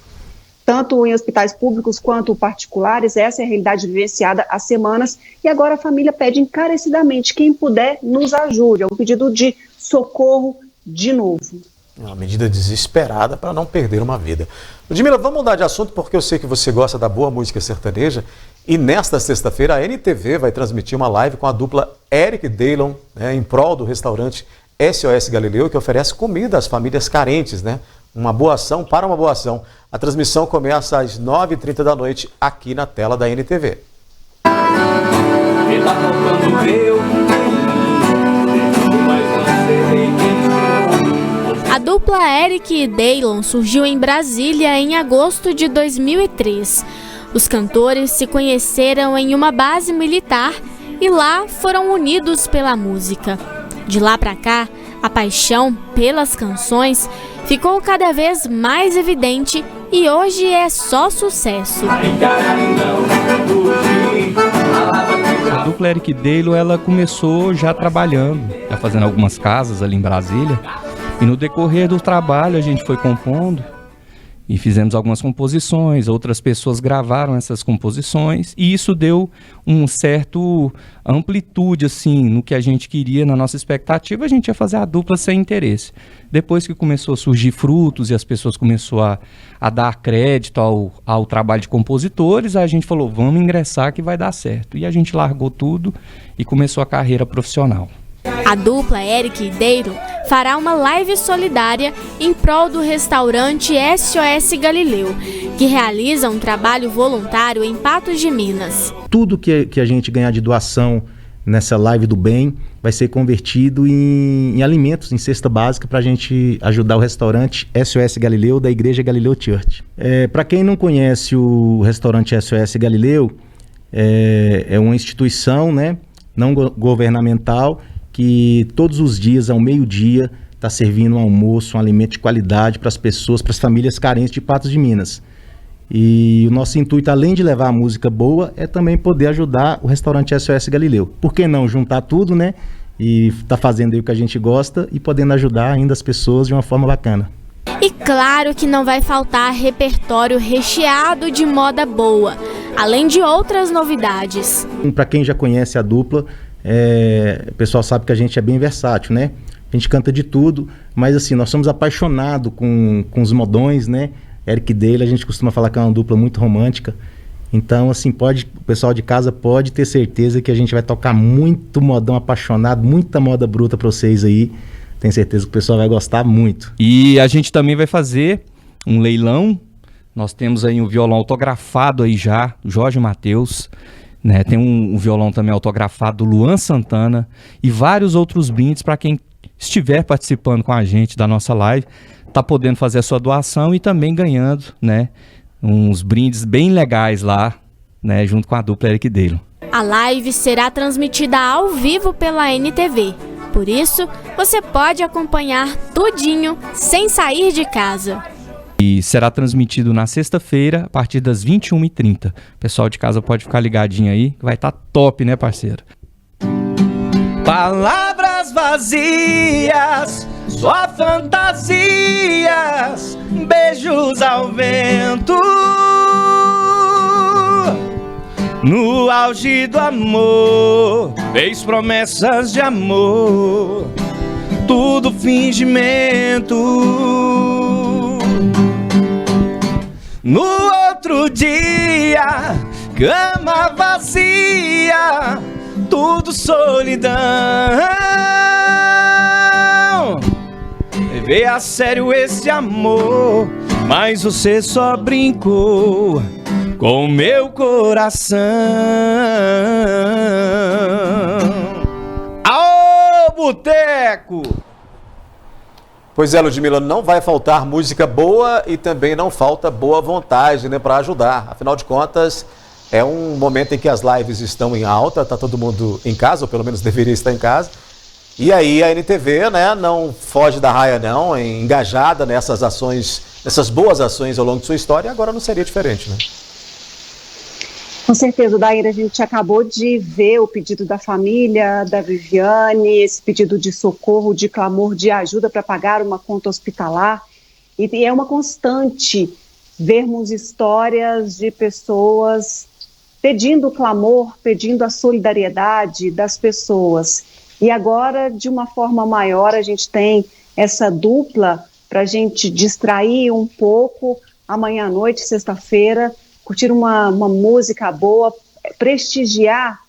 tanto em hospitais públicos quanto particulares. Essa é a realidade vivenciada há semanas, e agora a família pede encarecidamente, quem puder nos ajude, é um pedido de socorro de novo. É uma medida desesperada para não perder uma vida. Ludmila, vamos mudar de assunto porque eu sei que você gosta da boa música sertaneja e nesta sexta-feira a NTV vai transmitir uma live com a dupla Eric Daylon, né, em prol do restaurante SOS Galileu, que oferece comida às famílias carentes, né? Uma boa ação para uma boa ação. A transmissão começa às 9h30 da noite aqui na tela da NTV. A dupla Eric e Daylon surgiu em Brasília em agosto de 2003. Os cantores se conheceram em uma base militar e lá foram unidos pela música. De lá para cá, a paixão pelas canções ficou cada vez mais evidente e hoje é só sucesso. A dupla Eric Daylon, ela começou já trabalhando, já fazendo algumas casas ali em Brasília. E no decorrer do trabalho a gente foi compondo e fizemos algumas composições, outras pessoas gravaram essas composições e isso deu um certo amplitude assim no que a gente queria, na nossa expectativa. A gente ia fazer a dupla sem interesse. Depois que começou a surgir frutos e as pessoas começaram a dar crédito ao trabalho de compositores, a gente falou, vamos ingressar que vai dar certo. E a gente largou tudo e começou a carreira profissional. A dupla Eric e Daylon fará uma live solidária em prol do restaurante SOS Galileu, que realiza um trabalho voluntário em Patos de Minas. Tudo que a gente ganhar de doação nessa live do bem vai ser convertido em alimentos, em cesta básica, para a gente ajudar o restaurante SOS Galileu da Igreja Galileu Church. Para quem não conhece o restaurante SOS Galileu, é uma instituição, né, não governamental, que todos os dias, ao meio-dia, está servindo um almoço, um alimento de qualidade para as pessoas, para as famílias carentes de Patos de Minas. E o nosso intuito, além de levar a música boa, é também poder ajudar o restaurante SOS Galileu. Por que não juntar tudo, né? E tá fazendo aí o que a gente gosta e podendo ajudar ainda as pessoas de uma forma bacana. E claro que não vai faltar repertório recheado de moda boa, além de outras novidades. Para quem já conhece a dupla, o pessoal sabe que a gente é bem versátil, né? A gente canta de tudo, mas assim, nós somos apaixonados com os modões, né? Eric Daylon, a gente costuma falar que é uma dupla muito romântica. Então, assim, o pessoal de casa pode ter certeza que a gente vai tocar muito modão apaixonado, muita moda bruta para vocês aí. Tenho certeza que o pessoal vai gostar muito. E a gente também vai fazer um leilão. Nós temos aí um violão autografado aí já, Jorge Mateus. Né, tem um violão também autografado do Luan Santana e vários outros brindes para quem estiver participando com a gente da nossa live, tá podendo fazer a sua doação e também ganhando, né, uns brindes bem legais lá, né, junto com a dupla Eric Daylon. A live será transmitida ao vivo pela NTV, por isso você pode acompanhar tudinho sem sair de casa. E será transmitido na sexta-feira, a partir das 21h30. O pessoal de casa pode ficar ligadinho aí, que vai estar top, né, parceiro? Palavras vazias, só fantasias, beijos ao vento. no auge do amor, fez promessas de amor, tudo fingimento. No outro dia, cama vazia, tudo solidão. Levei a sério esse amor, mas você só brincou com meu coração. Aô, boteco! Pois é, Ludmila, não vai faltar música boa e também não falta boa vontade, né, para ajudar. Afinal de contas, é um momento em que as lives estão em alta, está todo mundo em casa, ou pelo menos deveria estar em casa. E aí a NTV, né, não foge da raia não, é engajada nessas ações, nessas boas ações ao longo de sua história, e agora não seria diferente, né? Com certeza, Daíra, a gente acabou de ver o pedido da família, da Viviane, esse pedido de socorro, de clamor, de ajuda para pagar uma conta hospitalar. E é uma constante vermos histórias de pessoas pedindo o clamor, pedindo a solidariedade das pessoas. E agora, de uma forma maior, a gente tem essa dupla para a gente distrair um pouco amanhã à noite, sexta-feira, curtir uma música boa, prestigiar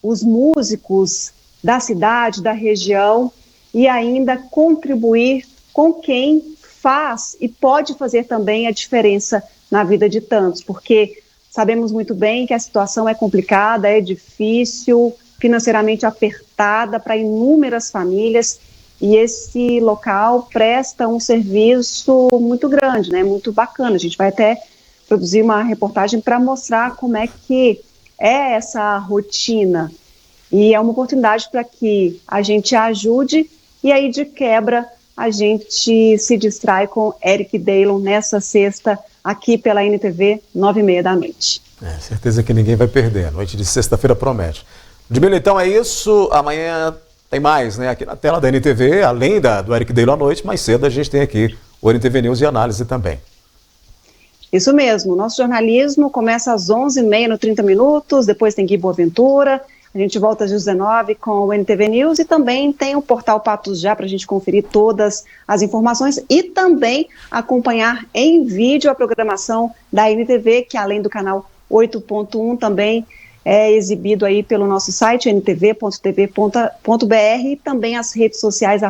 os músicos da cidade, da região e ainda contribuir com quem faz e pode fazer também a diferença na vida de tantos, porque sabemos muito bem que a situação é complicada, é difícil, financeiramente apertada para inúmeras famílias e esse local presta um serviço muito grande, né, muito bacana. A gente vai até produzir uma reportagem para mostrar como é que é essa rotina. E é uma oportunidade para que a gente ajude e aí de quebra a gente se distrai com Eric Daylon nessa sexta aqui pela NTV, 9h30 da noite. Certeza que ninguém vai perder, a noite de sexta-feira promete. Ludmila, então é isso, amanhã tem mais, né, aqui na tela da NTV, além do Eric Daylon à noite, mais cedo a gente tem aqui o NTV News e Análise também. Isso mesmo, nosso jornalismo começa às 11h30 no 30 Minutos, depois tem Gui Boaventura, a gente volta às 19h com o NTV News e também tem o portal Patos Já para a gente conferir todas as informações e também acompanhar em vídeo a programação da NTV, que além do canal 8.1 também é exibido aí pelo nosso site ntv.tv.br e também as redes sociais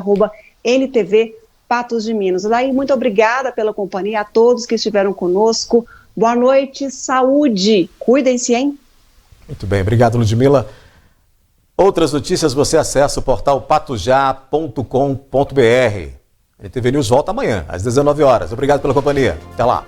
@NTV Patos de Minas. Daí, muito obrigada pela companhia a todos que estiveram conosco. Boa noite, saúde. Cuidem-se, hein? Muito bem, obrigado, Ludmila. Outras notícias você acessa o portal patosja.com.br. A NTV News volta amanhã, às 19h. Obrigado pela companhia. Até lá.